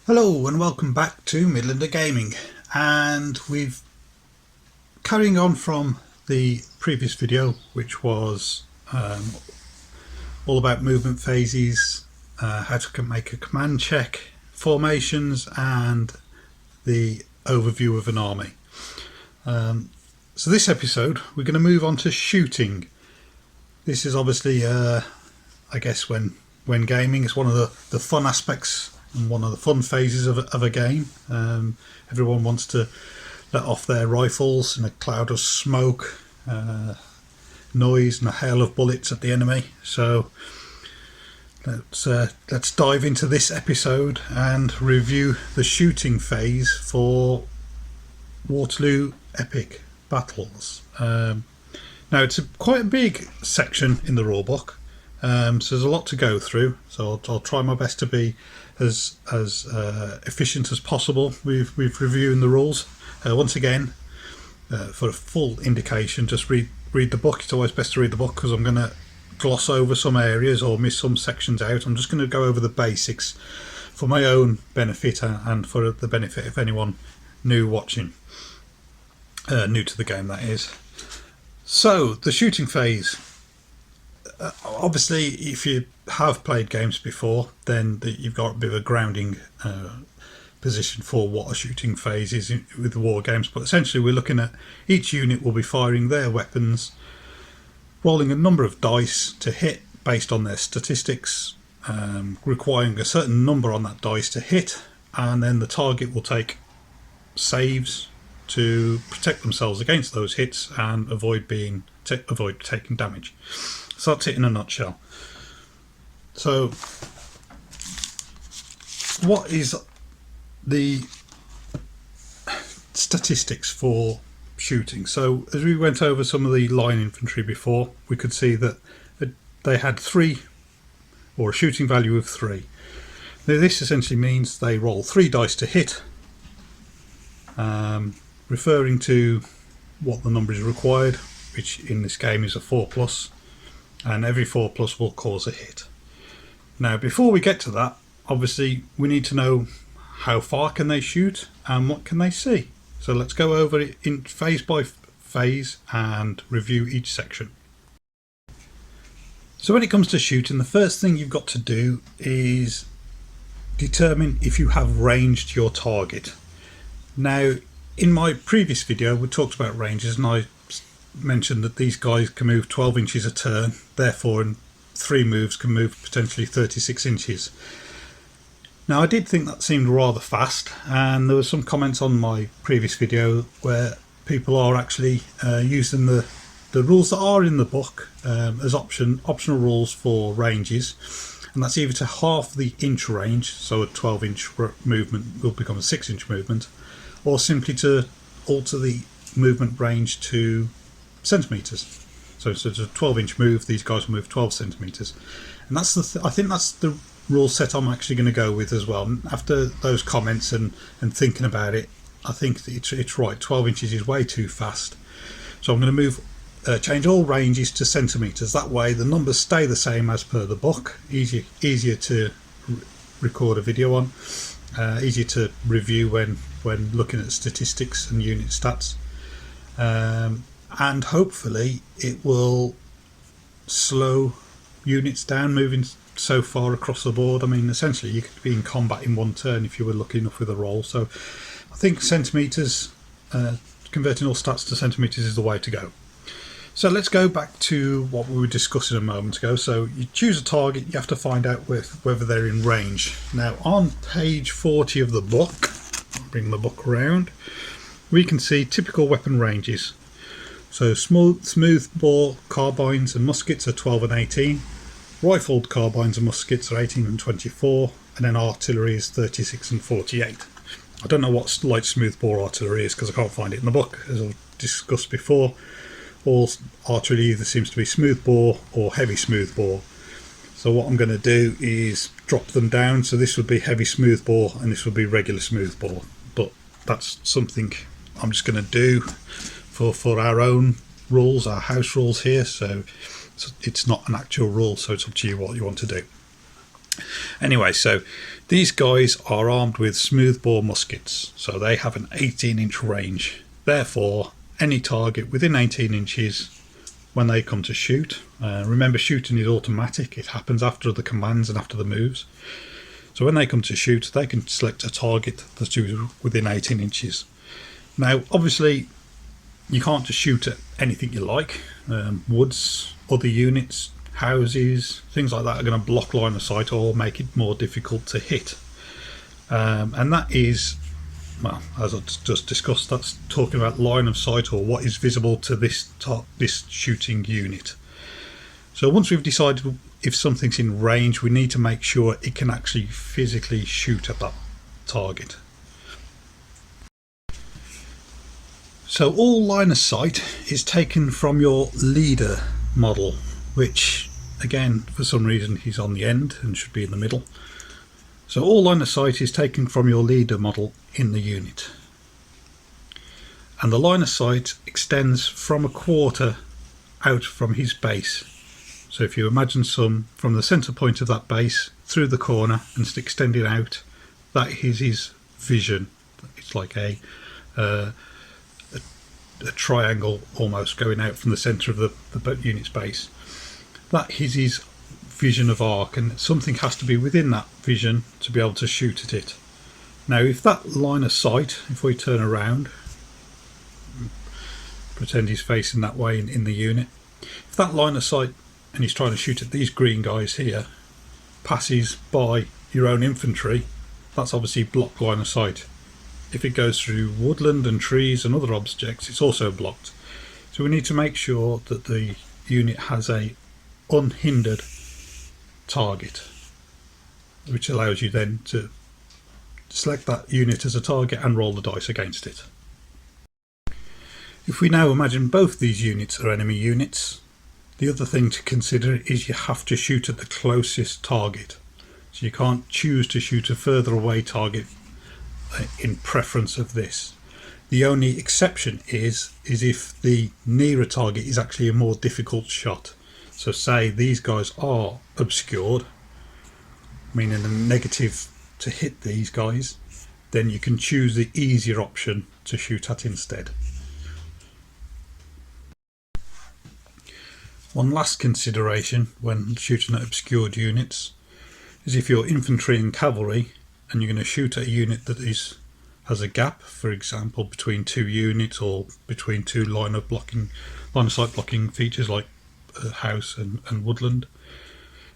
Hello and welcome back to Midlander Gaming, and we've carrying on from the previous video, which was all about movement phases, how to make a command check, formations, and the overview of an army. So this episode we're going to move on to shooting. This is obviously I guess when gaming is one of the fun aspects and one of the fun phases of a game. Everyone wants to let off their rifles in a cloud of smoke, noise and a hail of bullets at the enemy. So let's dive into this episode and review the shooting phase for Waterloo epic battles. Now it's quite a big section in the rulebook, so there's a lot to go through, so I'll try my best to be as efficient as possible with reviewing the rules. Once again, for a full indication, just read the book. It's always best to read the book because I'm going to gloss over some areas or miss some sections out. I'm just going to go over the basics for my own benefit and for the benefit of anyone new watching, new to the game, that is. So the shooting phase. Obviously, if you have played games before, then you've got a bit of a grounding position for what a shooting phase is with the war games. But essentially, we're looking at each unit will be firing their weapons, rolling a number of dice to hit based on their statistics, requiring a certain number on that dice to hit, and then the target will take saves to protect themselves against those hits and avoid taking damage. So that's it in a nutshell. So what is the statistics for shooting? So as we went over some of the line infantry before, we could see that they had 3, or a shooting value of 3. Now this essentially means they roll 3 dice to hit, referring to what the number is required, which in this game is a 4+. And every 4+ will cause a hit. Now before we get to that, obviously we need to know how far can they shoot and what can they see. So let's go over it in phase by phase and review each section. So when it comes to shooting, the first thing you've got to do is determine if you have ranged your target. Now in my previous video we talked about ranges, and I mentioned that these guys can move 12 inches a turn, therefore in 3 moves can move potentially 36 inches. Now I did think that seemed rather fast, and there were some comments on my previous video where people are actually using the rules that are in the book as optional rules for ranges, and that's either to half the inch range, so a 12-inch movement will become a 6-inch movement, or simply to alter the movement range to centimeters. So it's a 12-inch move, these guys will move 12 centimeters, and that's I think that's the rule set I'm actually going to go with as well. After those comments and thinking about it, I think that it's right. 12 inches is way too fast, so I'm going to change all ranges to centimeters. That way the numbers stay the same as per the book. Easier to record a video on, easier to review when looking at statistics and unit stats. And hopefully it will slow units down moving so far across the board. I mean, essentially you could be in combat in 1 turn if you were lucky enough with a roll. So I think centimeters, converting all stats to centimeters is the way to go. So let's go back to what we were discussing a moment ago. So you choose a target, you have to find out whether they're in range. Now on page 40 of the book, I'll bring the book around, we can see typical weapon ranges. So smooth bore carbines and muskets are 12 and 18, rifled carbines and muskets are 18 and 24, and then artillery is 36 and 48. I don't know what light smooth bore artillery is because I can't find it in the book, as I've discussed before. All artillery either seems to be smooth bore or heavy smooth bore. So what I'm going to do is drop them down, so this would be heavy smooth bore and this would be regular smooth bore, but that's something I'm just going to do for our own rules, our house rules here, so it's not an actual rule, so it's up to you what you want to do. Anyway, so these guys are armed with smoothbore muskets, so they have an 18-inch range. Therefore, any target within 18 inches when they come to shoot, remember shooting is automatic, it happens after the commands and after the moves. So when they come to shoot, they can select a target that's within 18 inches. Now, obviously, you can't just shoot at anything you like. Woods, other units, houses, things like that are going to block line of sight or make it more difficult to hit. And that is, well, as I just discussed, that's talking about line of sight or what is visible to this shooting unit. So once we've decided if something's in range, we need to make sure it can actually physically shoot at that target. So all line of sight is taken from your leader model, which again, for some reason, he's on the end and should be in the middle. So all line of sight is taken from your leader model in the unit. And the line of sight extends from a quarter out from his base. So if you imagine from the center point of that base through the corner and extending out, that is his vision. It's like a triangle almost going out from the center of the unit's base. That is his vision of arc, and something has to be within that vision to be able to shoot at it. Now if that line of sight, if we turn around, pretend he's facing that way in the unit, if that line of sight, and he's trying to shoot at these green guys here, passes by your own infantry, that's obviously blocked line of sight. If it goes through woodland and trees and other objects, it's also blocked. So we need to make sure that the unit has a unhindered target, which allows you then to select that unit as a target and roll the dice against it. If we now imagine both these units are enemy units, the other thing to consider is you have to shoot at the closest target. So you can't choose to shoot a further away target in preference of this. The only exception is if the nearer target is actually a more difficult shot. So say these guys are obscured, meaning a negative to hit these guys, then you can choose the easier option to shoot at instead. One last consideration when shooting at obscured units is if you're infantry and cavalry and you're going to shoot at a unit that has a gap, for example between two units or between two line of sight blocking features like a house and woodland.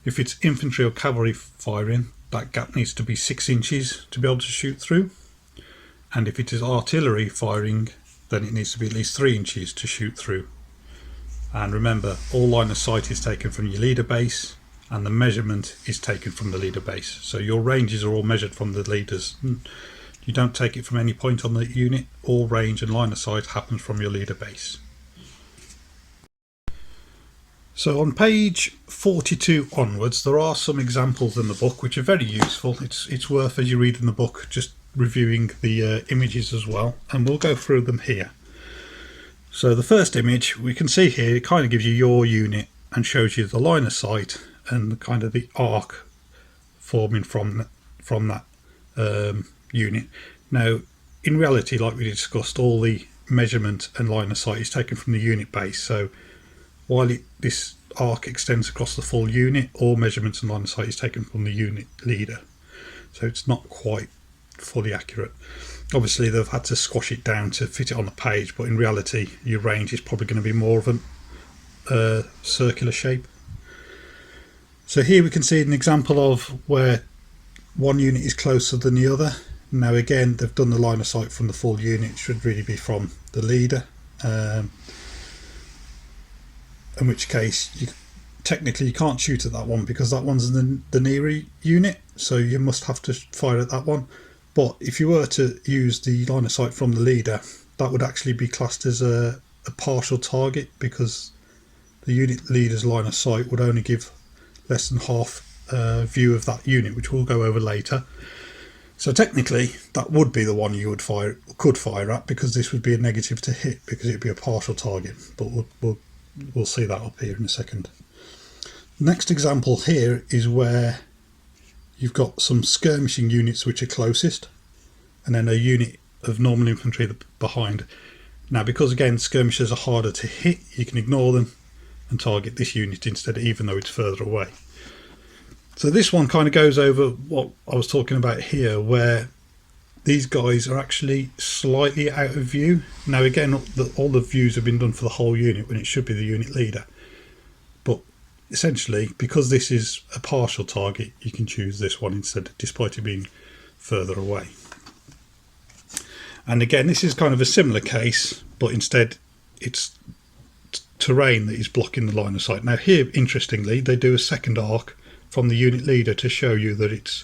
If it's infantry or cavalry firing, that gap needs to be 6 inches to be able to shoot through, and if it is artillery firing, then it needs to be at least 3 inches to shoot through. And remember, all line of sight is taken from your leader base and the measurement is taken from the leader base. So your ranges are all measured from the leaders. You don't take it from any point on the unit. All range and line of sight happens from your leader base. So on page 42 onwards, there are some examples in the book which are very useful. It's worth, as you read in the book, just reviewing the images as well, and we'll go through them here. So the first image we can see here, it kind of gives you your unit and shows you the line of sight and the kind of the arc forming from that unit. Now in reality, like we discussed, all the measurement and line of sight is taken from the unit base. So while this arc extends across the full unit, all measurements and line of sight is taken from the unit leader. So it's not quite fully accurate. Obviously they've had to squash it down to fit it on the page, but in reality your range is probably going to be more of a circular shape. So here we can see an example of where one unit is closer than the other. Now again, they've done the line of sight from the full unit, it should really be from the leader, in which case technically you can't shoot at that one because that one's the nearer unit, so you must have to fire at that one. But if you were to use the line of sight from the leader, that would actually be classed as a partial target, because the unit leader's line of sight would only give less than half view of that unit, which we'll go over later. So technically that would be the one you could fire at, because this would be a negative to hit because it would be a partial target, but we'll see that up here in a second. Next example here is where you've got some skirmishing units which are closest, and then a unit of normal infantry behind. Now, because again skirmishers are harder to hit, you can ignore them and target this unit instead, even though it's further away. So this one kind of goes over what I was talking about here, where these guys are actually slightly out of view. Now again, all the views have been done for the whole unit when it should be the unit leader. But essentially, because this is a partial target, you can choose this one instead, despite it being further away. And again, this is kind of a similar case, but instead it's terrain that is blocking the line of sight. Now here, interestingly, they do a second arc from the unit leader to show you that it's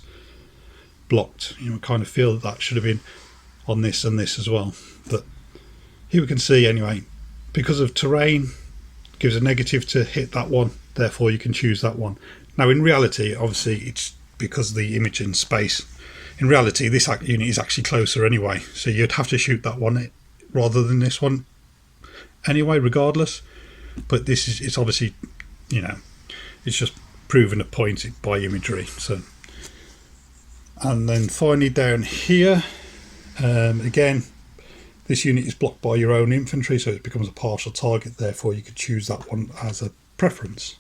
blocked. You know, kind of feel that should have been on this and this as well. But here we can see anyway, because of terrain, gives a negative to hit that one, therefore you can choose that one. Now in reality, obviously it's because of the image in space. In reality, this unit is actually closer anyway, so you'd have to shoot that one rather than this one anyway, regardless. But this is, it's obviously, you know, it's just proven a point by imagery. So, and then finally down here, again, this unit is blocked by your own infantry, so it becomes a partial target, therefore you could choose that one as a preference.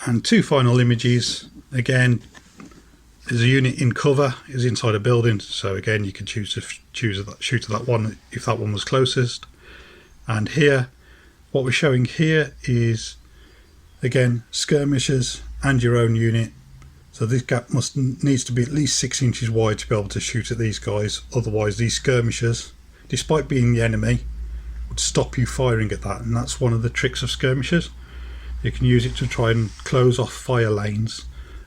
And two final images. Again, there's a unit in cover, is inside a building, so again you can choose to shoot at that one if that one was closest. And here, what we're showing here is again skirmishers and your own unit. So this gap needs to be at least 6 inches wide to be able to shoot at these guys. Otherwise, these skirmishers, despite being the enemy, would stop you firing at that. And that's one of the tricks of skirmishers. You can use it to try and close off fire lanes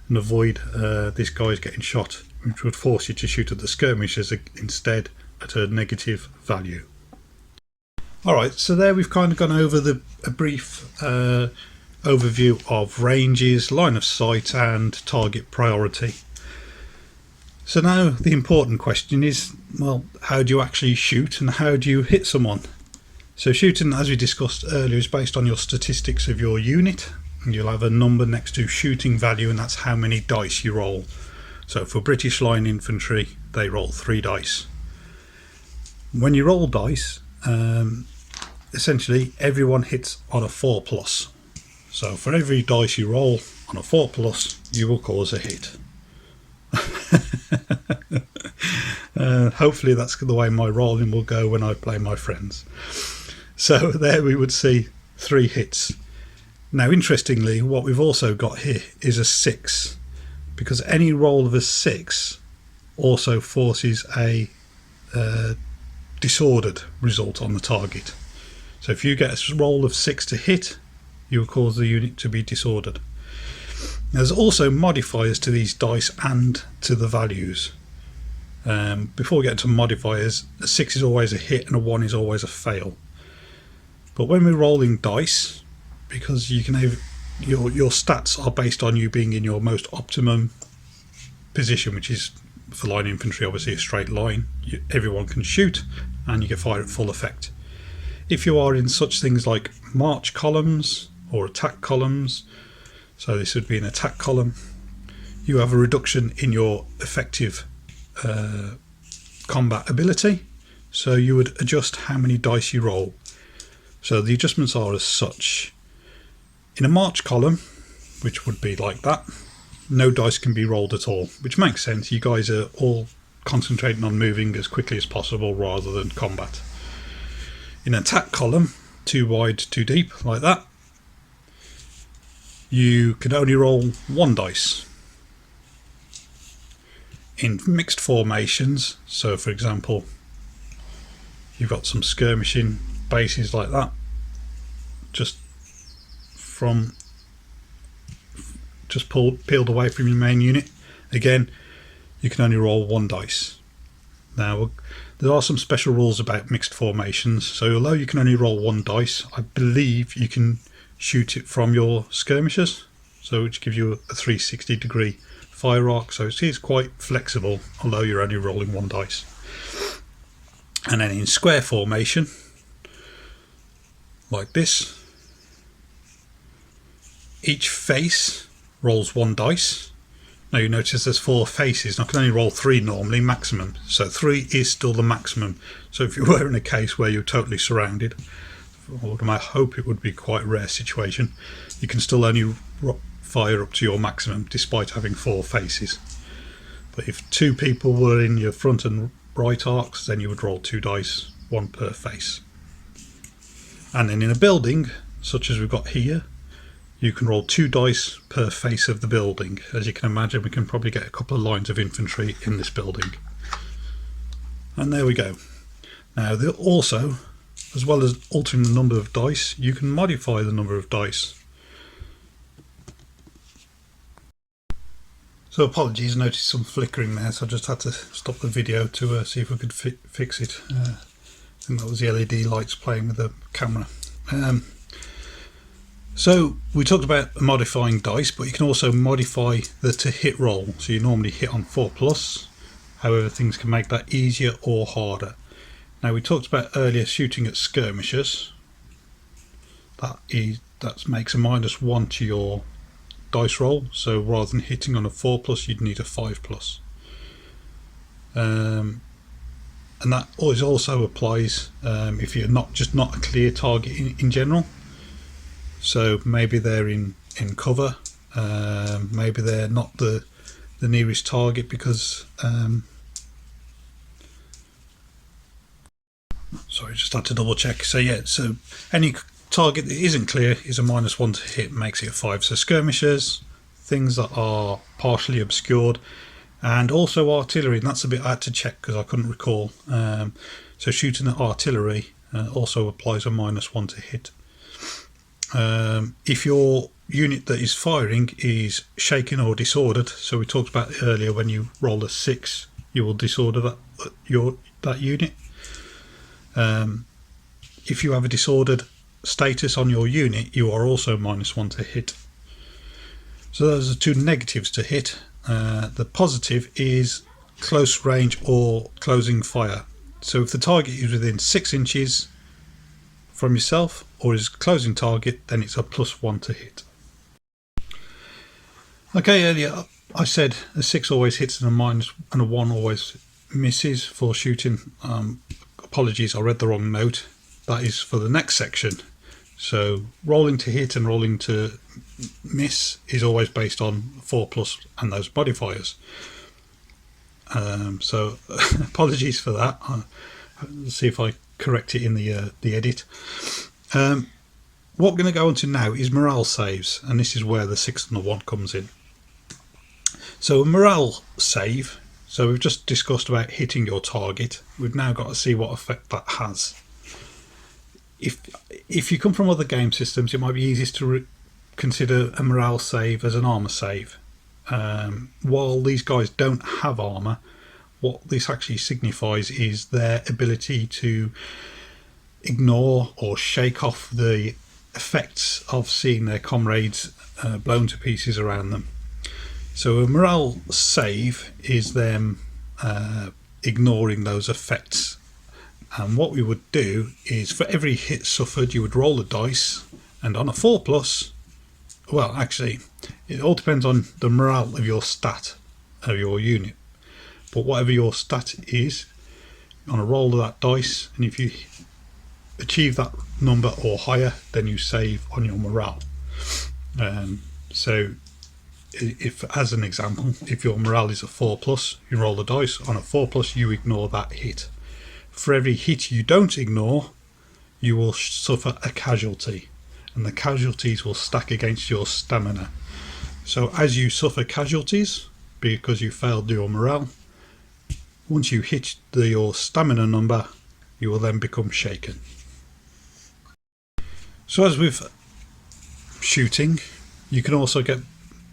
and avoid these guys getting shot, which would force you to shoot at the skirmishers instead at a negative value. Alright, so there we've kind of gone over a brief overview of ranges, line of sight and target priority. So now the important question is, well, how do you actually shoot and how do you hit someone? So shooting, as we discussed earlier, is based on your statistics of your unit. And you'll have a number next to shooting value, and that's how many dice you roll. So for British line infantry, they roll 3 dice. When you roll dice, essentially everyone hits on a 4+. So for every dice you roll on a 4+, you will cause a hit. Hopefully that's the way my rolling will go when I play my friends. So there we would see 3 hits. Now interestingly, what we've also got here is a 6, because any roll of a 6 also forces a disordered result on the target. So if you get a roll of 6 to hit, you will cause the unit to be disordered. There's also modifiers to these dice and to the values. Before we get to modifiers, a 6 is always a hit and a 1 is always a fail. But when we're rolling dice, because you can have your stats are based on you being in your most optimum position, which is for line infantry obviously a straight line. Everyone can shoot and you can fire at full effect. If you are in such things like march columns or attack columns, so this would be an attack column, you have a reduction in your effective combat ability, so you would adjust how many dice you roll. So the adjustments are as such. In a march column, which would be like that, no dice can be rolled at all, which makes sense. You guys are all concentrating on moving as quickly as possible rather than combat. In an attack column, 2 wide, 2 deep, like that, you can only roll 1 dice. In mixed formations, so for example, you've got some skirmishing bases like that, just peeled away from your main unit, again you can only roll 1 dice. Now there are some special rules about mixed formations, so although you can only roll 1 dice, I believe you can shoot it from your skirmishers, so which gives you a 360-degree fire arc, so it is quite flexible although you're only rolling 1 dice. And then in square formation, like this, each face rolls 1 dice. Now you notice there's 4 faces, and I can only roll 3 normally, maximum. So 3 is still the maximum. So if you were in a case where you're totally surrounded, or I hope it would be quite a rare situation, you can still only fire up to your maximum despite having 4 faces. But if 2 people were in your front and right arcs, then you would roll 2 dice, 1 per face. And then in a building, such as we've got here, you can roll 2 dice per face of the building. As you can imagine, we can probably get a couple of lines of infantry in this building. And there we go. Now also, as well as altering the number of dice, you can modify the number of dice. So apologies, I noticed some flickering there, so I just had to stop the video to see if we could fix it. I think that was the LED lights playing with the camera. So we talked about modifying dice, but you can also modify the to hit roll. So you normally hit on 4+, however things can make that easier or harder. Now we talked about earlier shooting at skirmishers. That makes a -1 to your dice roll. So rather than hitting on a 4+, you'd need a 5+. And that always also applies if you're not a clear target in general. So maybe they're in cover, maybe they're not the nearest target because sorry, just had to double check. So yeah, so any target that isn't clear is a -1 to hit, makes it a 5. So skirmishers, things that are partially obscured, and also artillery, and that's a bit I had to check because I couldn't recall. So shooting at artillery also applies a -1 to hit. If your unit that is firing is shaken or disordered, so we talked about it earlier, when you roll a 6 you will disorder that unit. If you have a disordered status on your unit, you are also -1 to hit. So those are 2 negatives to hit. The positive is close range or closing fire. So if the target is within 6 inches from yourself or is closing target, then it's a +1 to hit. Okay, earlier I said a 6 always hits and a 1 always misses for shooting. Apologies, I read the wrong note. That is for the next section. So rolling to hit and rolling to miss is always based on 4+ and those modifiers. So apologies for that. I'll see if I correct it in the edit. What we're going to go on to now is morale saves, and this is where the 6 and the 1 comes in. So a morale save, so we've just discussed about hitting your target. We've now got to see what effect that has. If you come from other game systems, it might be easiest to consider a morale save as an armor save. While these guys don't have armor, what this actually signifies is their ability to ignore or shake off the effects of seeing their comrades blown to pieces around them. So a morale save is them ignoring those effects. And what we would do is, for every hit suffered, you would roll a dice, and on a 4+, well, actually it all depends on the morale of your stat of your unit, but whatever your stat is, on a roll of that dice, and if you achieve that number or higher, then you save on your morale. So if, as an example, if your morale is a 4+, you roll the dice. On a 4+, you ignore that hit. For every hit you don't ignore, you will suffer a casualty, and the casualties will stack against your stamina. So as you suffer casualties because you failed your morale, once you hit your stamina number, you will then become shaken. So as with shooting, you can also get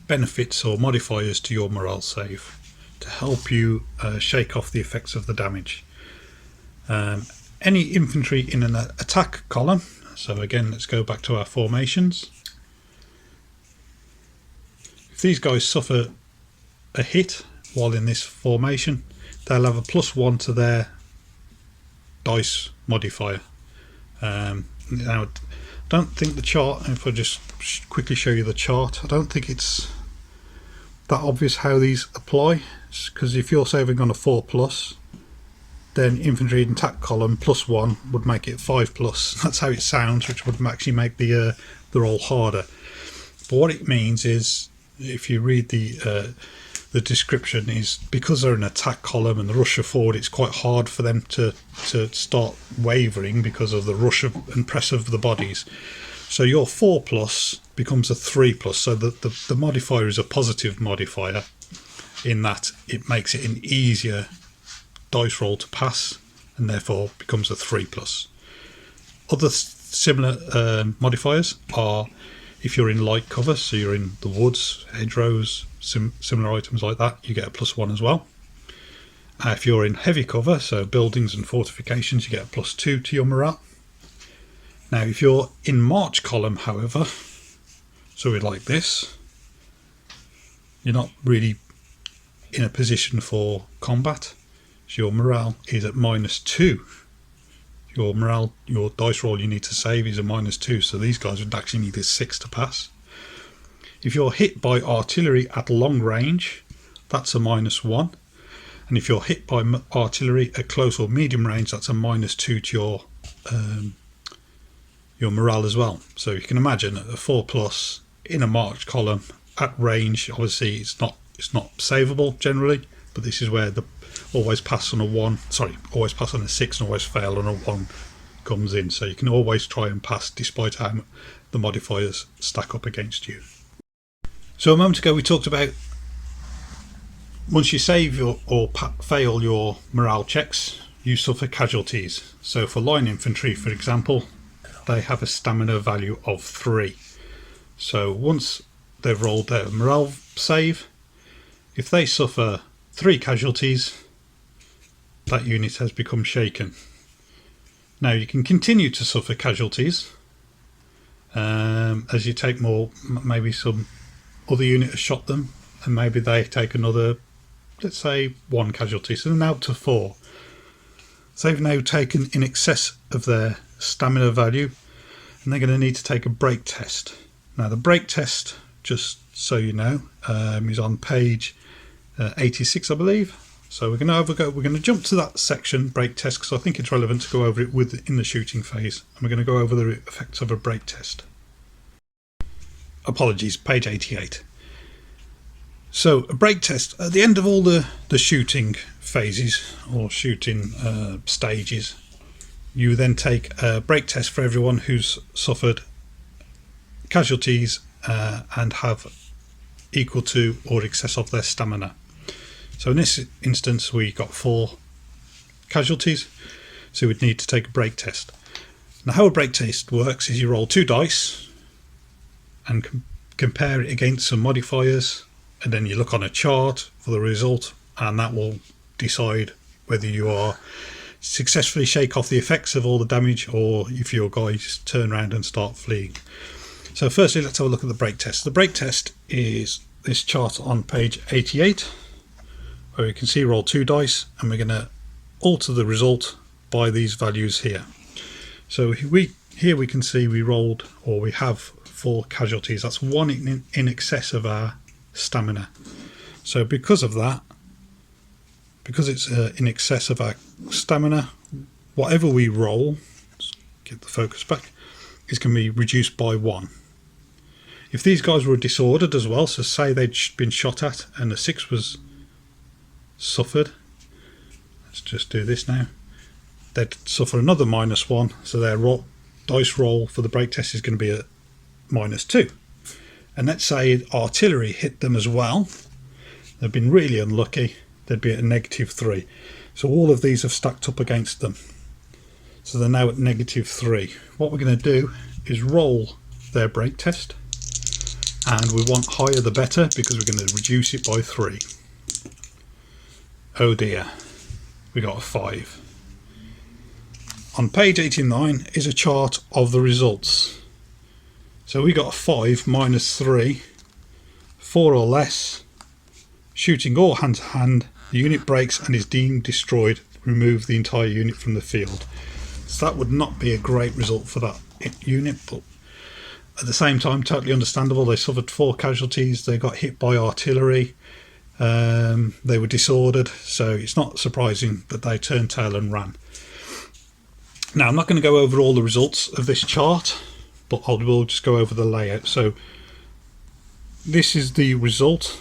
benefits or modifiers to your morale save to help you shake off the effects of the damage. Any infantry in an attack column, so again let's go back to our formations. If these guys suffer a hit while in this formation, they'll have a +1 to their dice modifier. Now I don't think the chart, if I just quickly show you the chart, I don't think it's that obvious how these apply, because if you're saving on a 4+, then infantry and attack column +1 would make it 5+. That's how it sounds, which would actually make the roll harder. But what it means is, if you read the description, is because they're an attack column and the rush forward, it's quite hard for them to start wavering because of the rush and press of the bodies. So your 4+ becomes a 3+. So the modifier is a positive modifier in that it makes it an easier dice roll to pass, and therefore becomes a 3+. Other similar modifiers are if you're in light cover, so you're in the woods, hedgerows, similar items like that, you get a +1 as well. If you're in heavy cover, so buildings and fortifications, you get a +2 to your morale. Now if you're in march column, however, so we're like this, you're not really in a position for combat, so your morale is at -2. Your morale, your dice roll you need to save is a -2, so these guys would actually need a 6 to pass. If you're hit by artillery at long range, that's a -1, and if you're hit by artillery at close or medium range, that's a -2 to your morale as well. So you can imagine a 4+ in a march column at range, obviously it's not savable generally, but this is where the always pass on a 6 and always fail on a 1 comes in. So you can always try and pass despite how the modifiers stack up against you. So a moment ago we talked about once you save or fail your morale checks, you suffer casualties. So for line infantry, for example, they have a stamina value of 3. So once they've rolled their morale save, if they suffer 3 casualties, that unit has become shaken. Now you can continue to suffer casualties as you take more, maybe some other unit has shot them and maybe they take another, let's say 1 casualty, so they're now up to 4. So they've now taken in excess of their stamina value, and they're going to need to take a break test. Now the break test, just so you know, is on page 86 I believe. So we're going to jump to that section, break test, because I think it's relevant to go over it in the shooting phase, and we're going to go over the effects of a break test. Apologies, page 88. So a break test, at the end of all the shooting phases or shooting stages, you then take a break test for everyone who's suffered casualties and have equal to or excess of their stamina. So in this instance we got 4 casualties, so we'd need to take a break test. Now how a break test works is you roll 2 dice and compare it against some modifiers, and then you look on a chart for the result, and that will decide whether you are successfully shake off the effects of all the damage or if your guys turn around and start fleeing. So firstly let's have a look at the break test. The break test is this chart on page 88, where you can see roll 2 dice, and we're going to alter the result by these values here. So here we can see we rolled, or we have 4 casualties. That's 1 in excess of our stamina. So because of that, because it's in excess of our stamina, whatever we roll, let's get the focus back, is going to be reduced by 1. If these guys were disordered as well, so say they'd been shot at and a 6 was suffered, let's just do this now, they'd suffer another -1, so their dice roll for the break test is going to be a -2. And let's say artillery hit them as well, they've been really unlucky, they'd be at a -3. So all of these have stacked up against them, so they're now at -3. What we're going to do is roll their break test, and we want higher the better because we're going to reduce it by 3. Oh dear, we got a 5. On page 89 is a chart of the results. So we got a 5 -3, 4 or less, shooting all hand to hand, the unit breaks and is deemed destroyed, remove the entire unit from the field. So that would not be a great result for that unit, but At the same time, totally understandable. They suffered 4 casualties. They got hit by artillery. They were disordered, so it's not surprising that they turned tail and ran. Now, I'm not going to go over all the results of this chart, but I will just go over the layout. So this is the result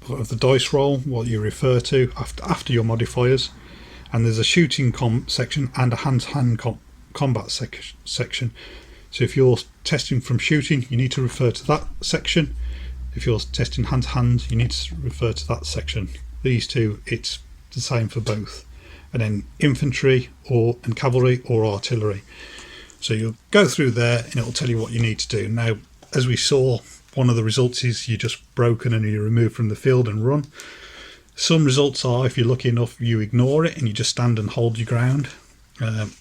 of the dice roll, what you refer to after your modifiers, and there's a shooting section and a hand-to-hand combat section. So if you're testing from shooting, you need to refer to that section. If you're testing hand-to-hand, you need to refer to that section. These two, it's the same for both. And then infantry and cavalry or artillery. So you'll go through there and it'll tell you what you need to do. Now, as we saw, one of the results is you're just broken and you're removed from the field and run. Some results are, if you're lucky enough, you ignore it and you just stand and hold your ground.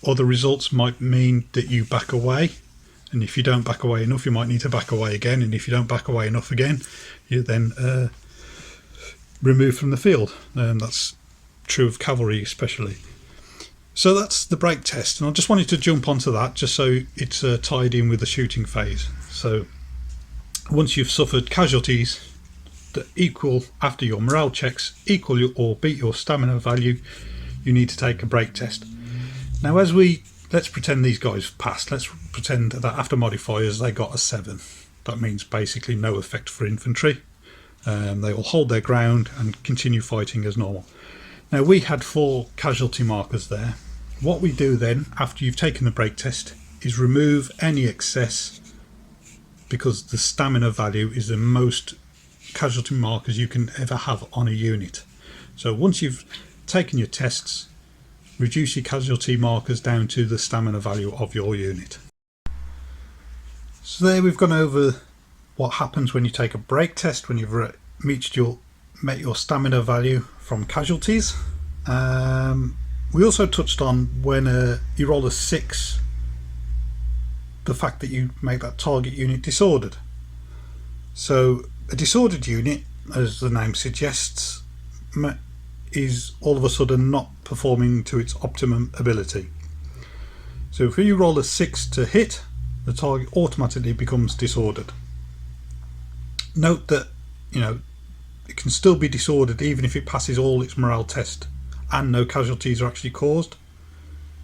Other results might mean that you back away, and if you don't back away enough, you might need to back away again, and if you don't back away enough again, you're then removed from the field. That's true of cavalry especially. So that's the break test, and I just wanted to jump onto that just so it's tied in with the shooting phase. So once you've suffered casualties that equal, after your morale checks, equal or beat your stamina value, you need to take a break test. Now, let's pretend these guys passed. Let's pretend that after modifiers they got a 7. That means basically no effect for infantry. They will hold their ground and continue fighting as normal. Now, we had 4 casualty markers there. What we do then, after you've taken the break test, is remove any excess, because the stamina value is the most casualty markers you can ever have on a unit. So once you've taken your tests, reduce your casualty markers down to the stamina value of your unit. So there we've gone over what happens when you take a break test, when you've met your stamina value from casualties. We also touched on when you roll a 6, the fact that you make that target unit disordered. So a disordered unit, as the name suggests, is all of a sudden not performing to its optimum ability. So if you roll a 6 to hit, the target automatically becomes disordered. Note that, it can still be disordered even if it passes all its morale test and no casualties are actually caused.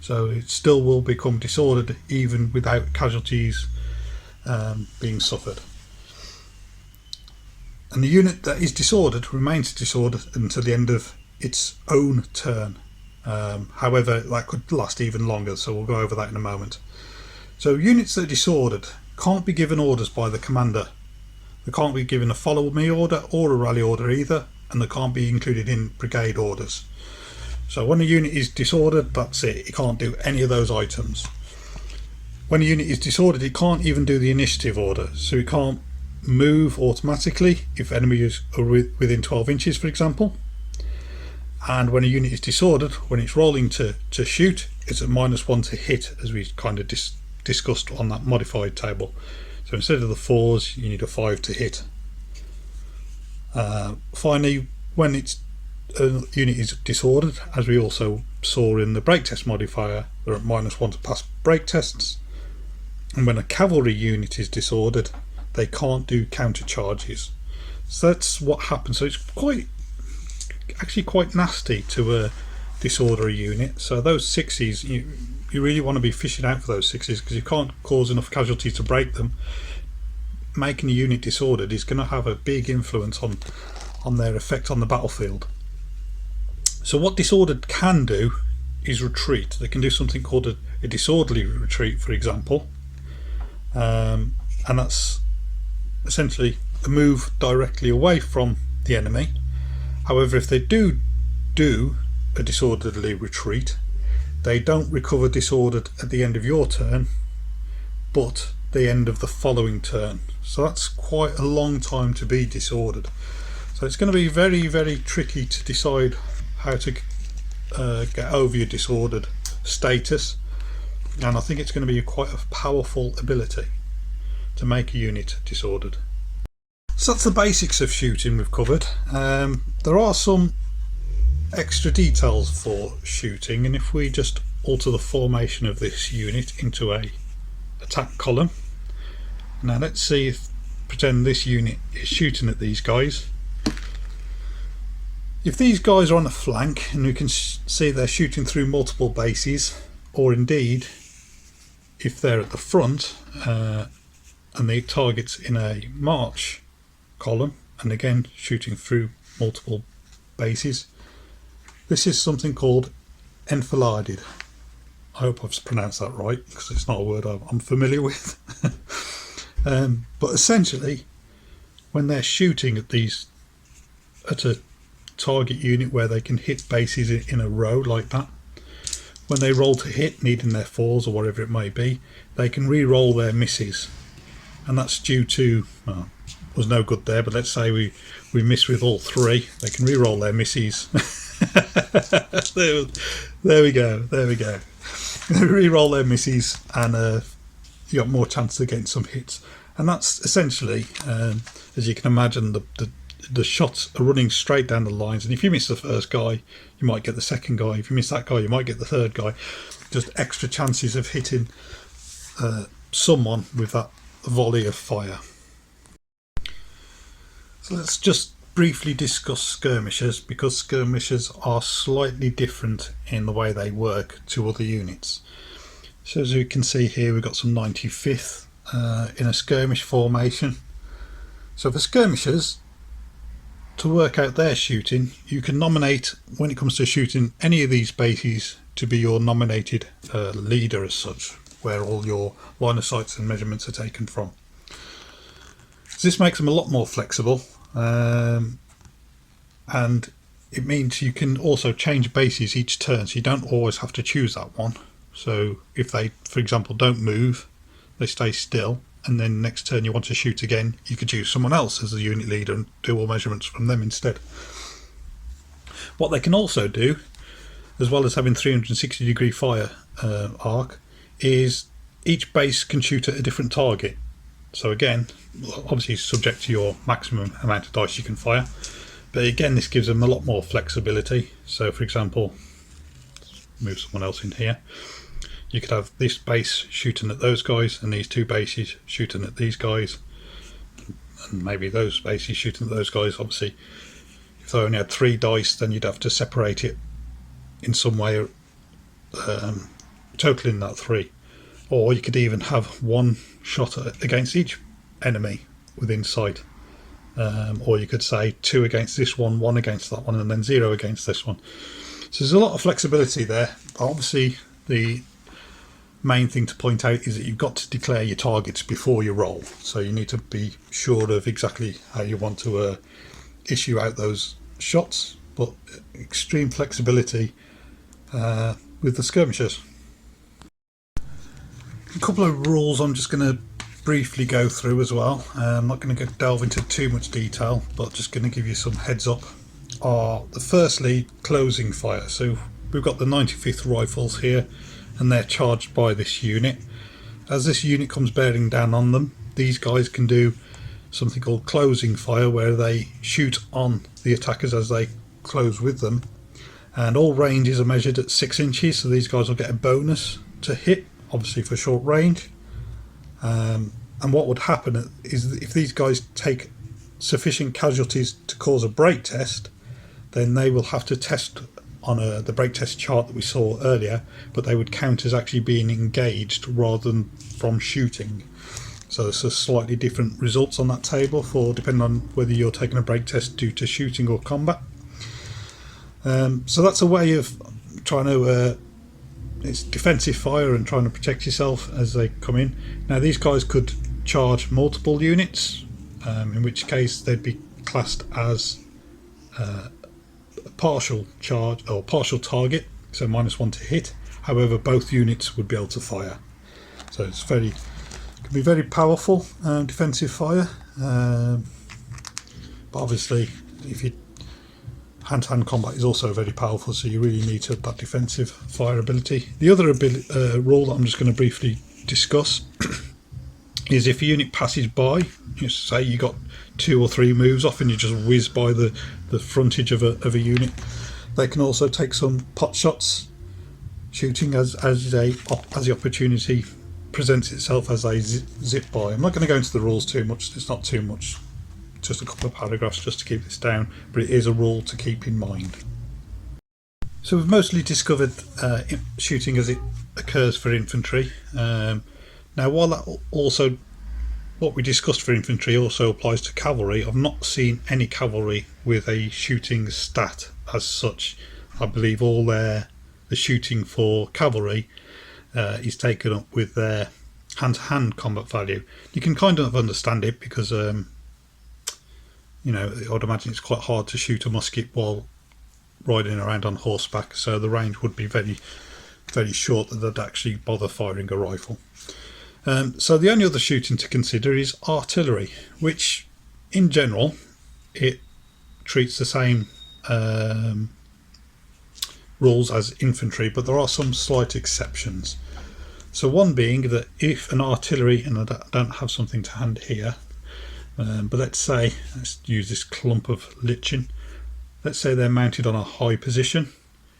So it still will become disordered even without casualties being suffered. And the unit that is disordered remains disordered until the end of its own turn. However, that could last even longer, so we'll go over that in a moment. So units that are disordered can't be given orders by the commander. They can't be given a follow me order or a rally order either, and they can't be included in brigade orders. So when a unit is disordered, that's it. It can't do any of those items. When a unit is disordered, it can't even do the initiative order. So it can't move automatically if enemies are within 12 inches, for example. And when a unit is disordered, when it's rolling to shoot, it's at -1 to hit, as we kind of discussed on that modified table. So instead of the 4s, you need a 5 to hit. Finally, when a unit is disordered, as we also saw in the break test modifier, they're at -1 to pass break tests. And when a cavalry unit is disordered, they can't do counter charges. So that's what happens. So it's actually quite nasty to disorder a unit. So those 6s, you really want to be fishing out for those 6s, because you can't cause enough casualties to break them. Making a unit disordered is going to have a big influence on their effect on the battlefield. So what disordered can do is retreat. They can do something called a disorderly retreat, for example, and that's essentially a move directly away from the enemy. However, if they do a disorderly retreat, they don't recover disordered at the end of your turn, but the end of the following turn. So that's quite a long time to be disordered. So it's going to be very, very tricky to decide how to get over your disordered status, and I think it's going to be quite a powerful ability to make a unit disordered. So that's the basics of shooting we've covered. There are some extra details for shooting, and if we just alter the formation of this unit into a attack column. Now let's see if, pretend this unit is shooting at these guys. If these guys are on the flank and you can see they're shooting through multiple bases, or indeed if they're at the front and the target's in a march column and again shooting through multiple bases, this is something called enfiladed. I hope I've pronounced that right because it's not a word I'm familiar with. But essentially when they're shooting at a target unit where they can hit bases in a row like that, when they roll to hit, needing their fours or whatever it may be, they can re-roll their misses, and that's due to, well, was no good there, but let's say we miss with all three, they can re-roll their misses. there we go they re-roll their misses, and you got more chance of getting some hits. And that's essentially, as you can imagine, the shots are running straight down the lines, and if you miss the first guy you might get the second guy, if you miss that guy you might get the third guy. Just extra chances of hitting someone with that volley of fire. So let's just briefly discuss skirmishers, because skirmishers are slightly different in the way they work to other units. So as you can see here, we've got some 95th in a skirmish formation. So for skirmishers, to work out their shooting, you can nominate, when it comes to shooting, any of these bases to be your nominated leader as such, where all your line of sights and measurements are taken from. So this makes them a lot more flexible, and it means you can also change bases each turn, so you don't always have to choose that one. So if they, for example, don't move, they stay still, and then next turn you want to shoot again, you could choose someone else as the unit leader and do all measurements from them instead. What they can also do, as well as having 360-degree fire arc, is each base can shoot at a different target. So again, obviously subject to your maximum amount of dice you can fire, but again this gives them a lot more flexibility. So for example, move someone else in here, you could have this base shooting at those guys and these two bases shooting at these guys, and maybe those bases shooting at those guys. Obviously if they only had 3 dice, then you'd have to separate it in some way, totaling that 3. Or you could even have one shot against each enemy within sight, or you could say 2 against this one, 1 against that one, and then 0 against this one. So there's a lot of flexibility there. Obviously the main thing to point out is that you've got to declare your targets before you roll, so you need to be sure of exactly how you want to issue out those shots, but extreme flexibility with the skirmishers. A couple of rules I'm just going to briefly go through as well. I'm not going to delve into too much detail, but just going to give you some heads up. The firstly, closing fire. So we've got the 95th rifles here, and they're charged by this unit. As this unit comes bearing down on them, these guys can do something called closing fire, where they shoot on the attackers as they close with them, and all ranges are measured at 6 inches, so these guys will get a bonus to hit, obviously for short range. And what would happen is that if these guys take sufficient casualties to cause a break test, then they will have to test on the break test chart that we saw earlier, but they would count as actually being engaged rather than from shooting. So it's a slightly different results on that table for depending on whether you're taking a break test due to shooting or combat. So that's a way of trying to it's defensive fire and trying to protect yourself as they come in. Now these guys could charge multiple units, in which case they'd be classed as a partial charge or partial target, so -1 to hit. However, both units would be able to fire, so it's can be very powerful defensive fire. But obviously if you hand-to-hand combat is also very powerful, so you really need to have that defensive fire ability. The other rule that I'm just going to briefly discuss is if a unit passes by, say you got 2 or 3 moves off and you just whiz by the frontage of a unit, they can also take some pot shots, shooting as the opportunity presents itself as a zip by. I'm not going to go into the rules too much, it's not too much, just a couple of paragraphs just to keep this down, but it is a rule to keep in mind. So we've mostly discovered shooting as it occurs for infantry. Now while that also, what we discussed for infantry also applies to cavalry, I've not seen any cavalry with a shooting stat as such. I believe all the shooting for cavalry is taken up with their hand-to-hand combat value. You can kind of understand it because you know, I'd imagine it's quite hard to shoot a musket while riding around on horseback, so the range would be very, very short that they'd actually bother firing a rifle. So the only other shooting to consider is artillery, which in general it treats the same rules as infantry, but there are some slight exceptions. So one being that if an artillery, and I don't have something to hand here, but let's use this clump of lichen. Let's say they're mounted on a high position.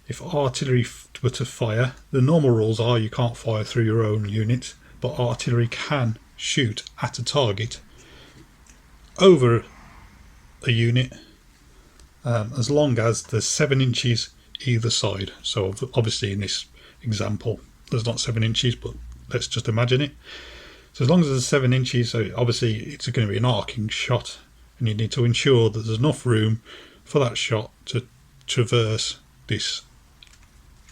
If artillery were to fire, the normal rules are you can't fire through your own unit, but artillery can shoot at a target over a unit as long as there's 7 inches either side. So obviously in this example there's not 7 inches, but let's just imagine it. So as long as there's 7 inches, so obviously it's going to be an arcing shot, and you need to ensure that there's enough room for that shot to traverse this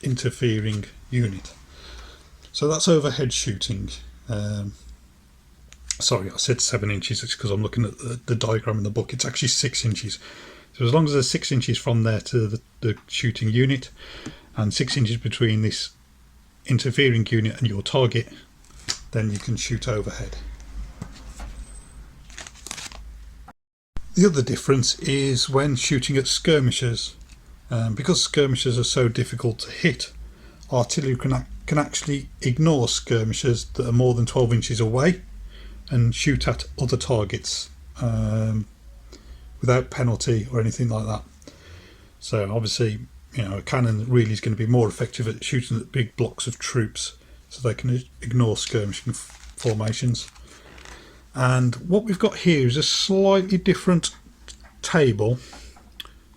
interfering unit. So that's overhead shooting. Sorry, I said 7 inches, it's because I'm looking at the diagram in the book. It's actually 6 inches. So as long as there's 6 inches from there to the shooting unit, and 6 inches between this interfering unit and your target, then you can shoot overhead. The other difference is when shooting at skirmishers. Because skirmishers are so difficult to hit, artillery can actually ignore skirmishers that are more than 12 inches away and shoot at other targets without penalty or anything like that. So obviously, you know, a cannon really is going to be more effective at shooting at big blocks of troops, so they can ignore skirmishing formations. And what we've got here is a slightly different table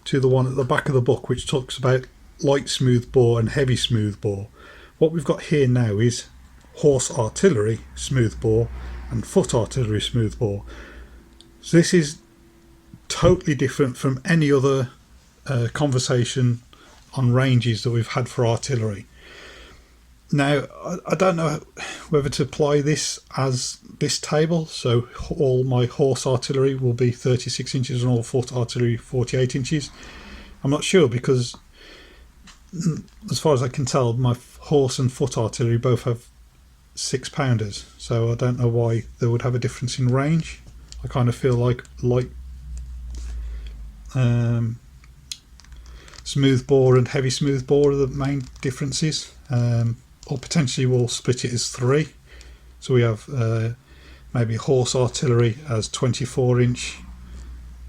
to the one at the back of the book, which talks about light smooth bore and heavy smooth bore. What we've got here now is horse artillery smooth bore and foot artillery smooth bore. So this is totally different from any other conversation on ranges that we've had for artillery. Now, I don't know whether to apply this as this table, so all my horse artillery will be 36 inches and all foot artillery 48 inches. I'm not sure, because as far as I can tell, my horse and foot artillery both have 6-pounders, so I don't know why they would have a difference in range. I kind of feel like light smooth bore and heavy smooth bore are the main differences. Or potentially we'll split it as 3. So we have maybe horse artillery as 24-inch,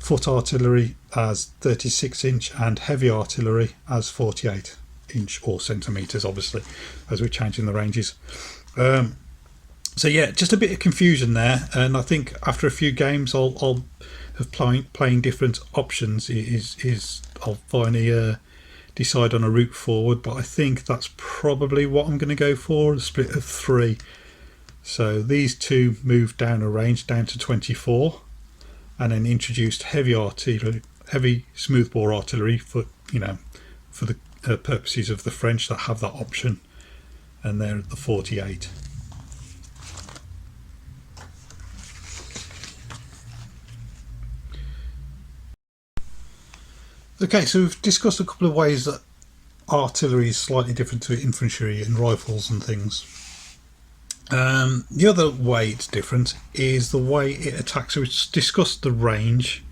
foot artillery as 36-inch, and heavy artillery as 48-inch, or centimetres obviously, as we're changing the ranges. So yeah, just a bit of confusion there, and I think after a few games I'll have playing different options I'll finally decide on a route forward, but I think that's probably what I'm going to go for, a split of 3. So these two moved down a range down to 24, and then introduced heavy smoothbore artillery for, you know, for the purposes of the French that have that option, and they're at the 48. Okay, so we've discussed a couple of ways that artillery is slightly different to infantry and rifles and things. The other way it's different is the way it attacks. So we've discussed the range,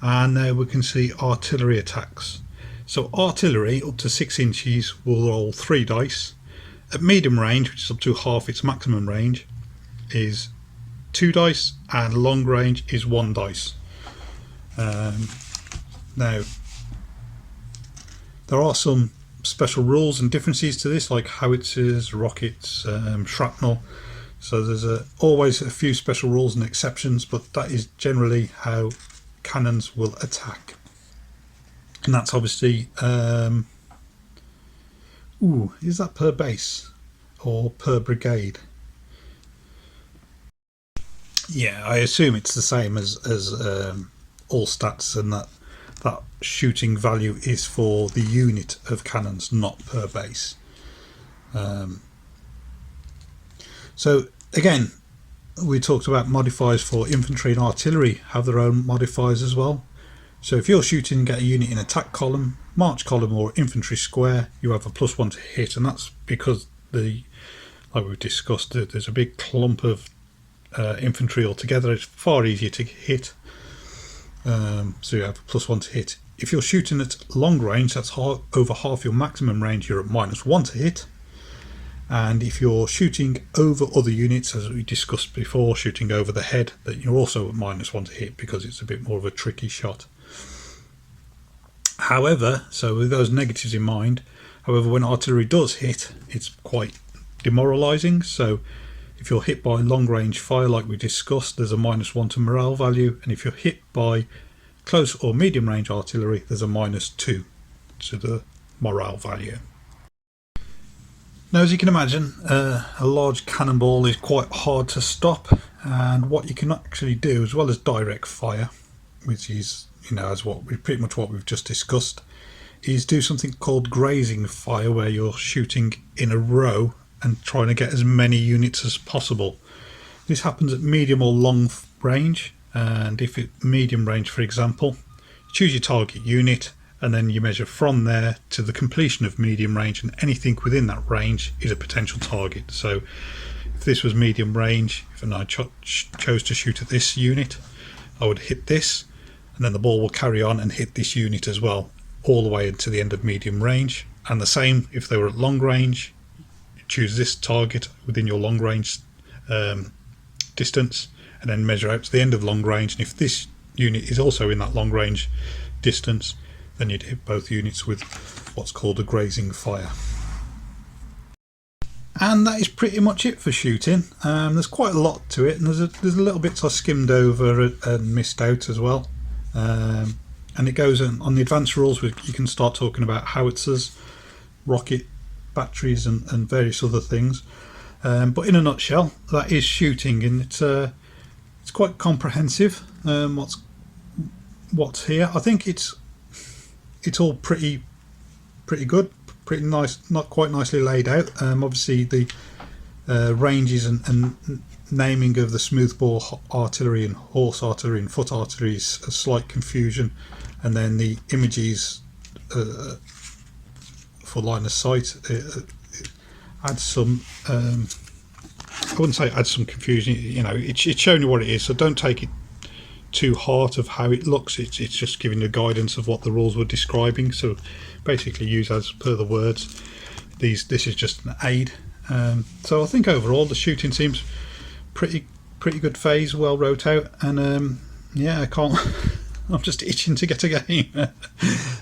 and now we can see artillery attacks. So artillery up to 6 inches will roll 3 dice. At medium range, which is up to half its maximum range, is 2 dice, and long range is 1 dice. Now, there are some special rules and differences to this, like howitzers, rockets, shrapnel. So there's always a few special rules and exceptions, but that is generally how cannons will attack. And that's obviously, is that per base or per brigade? Yeah, I assume it's the same as all stats, and that shooting value is for the unit of cannons, not per base. So again, we talked about modifiers for infantry and artillery have their own modifiers as well. So if you're shooting at a unit in attack column, march column or infantry square, you have a +1 to hit, and that's because like we've discussed, there's a big clump of infantry altogether. It's far easier to hit, so you have a +1 to hit. If you're shooting at long range, that's over half your maximum range, you're at -1 to hit. And if you're shooting over other units, as we discussed before, shooting over the head, that you're also at -1 to hit because it's a bit more of a tricky shot. However, so with those negatives in mind, however, when artillery does hit, it's quite demoralizing. So if you're hit by long range fire, like we discussed, there's a -1 to morale value, and if you're hit by close or medium range artillery, there's a -2 to the morale value. Now, as you can imagine, a large cannonball is quite hard to stop, and what you can actually do, as well as direct fire, which is, as pretty much what we've just discussed, is do something called grazing fire, where you're shooting in a row and trying to get as many units as possible. This happens at medium or long range, and if it's medium range, for example, choose your target unit, and then you measure from there to the completion of medium range, and anything within that range is a potential target. So if this was medium range, if I chose to shoot at this unit, I would hit this, and then the ball will carry on and hit this unit as well, all the way into the end of medium range. And the same if they were at long range, choose this target within your long range distance, and then measure out to the end of long range, and if this unit is also in that long range distance, then you'd hit both units with what's called a grazing fire. And that is pretty much it for shooting. There's quite a lot to it, and there's a little bits I skimmed over and missed out as well. And it goes on the advanced rules, you can start talking about howitzers, rocket batteries, and various other things. But in a nutshell, that is shooting, and it's quite comprehensive. What's here? I think it's all pretty good, pretty nice, not quite nicely laid out. Obviously the ranges and naming of the smoothbore artillery and horse artillery and foot artillery is a slight confusion, and then the images for line of sight it adds some I wouldn't say adds some confusion. It's showing you what it is, so don't take it too hard of how it looks. It's just giving you guidance of what the rules were describing, so basically use as per the words. This is just an aid. So I think overall the shooting seems pretty good phase, well wrote out, and yeah, I can't I'm just itching to get a game.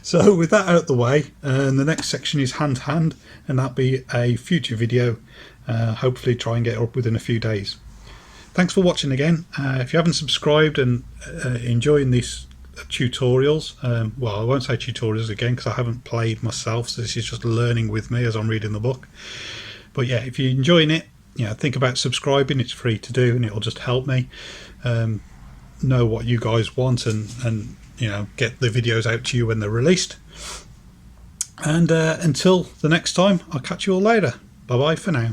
So with that out the way, the next section is hand to hand, and that'll be a future video. Hopefully try and get it up within a few days. Thanks for watching again. If you haven't subscribed and enjoying these tutorials, well, I won't say tutorials again because I haven't played myself, so this is just learning with me as I'm reading the book. But yeah, if you're enjoying it, think about subscribing. It's free to do, and it'll just help me know what you guys want, and get the videos out to you when they're released. And until the next time, I'll catch you all later. Bye bye for now.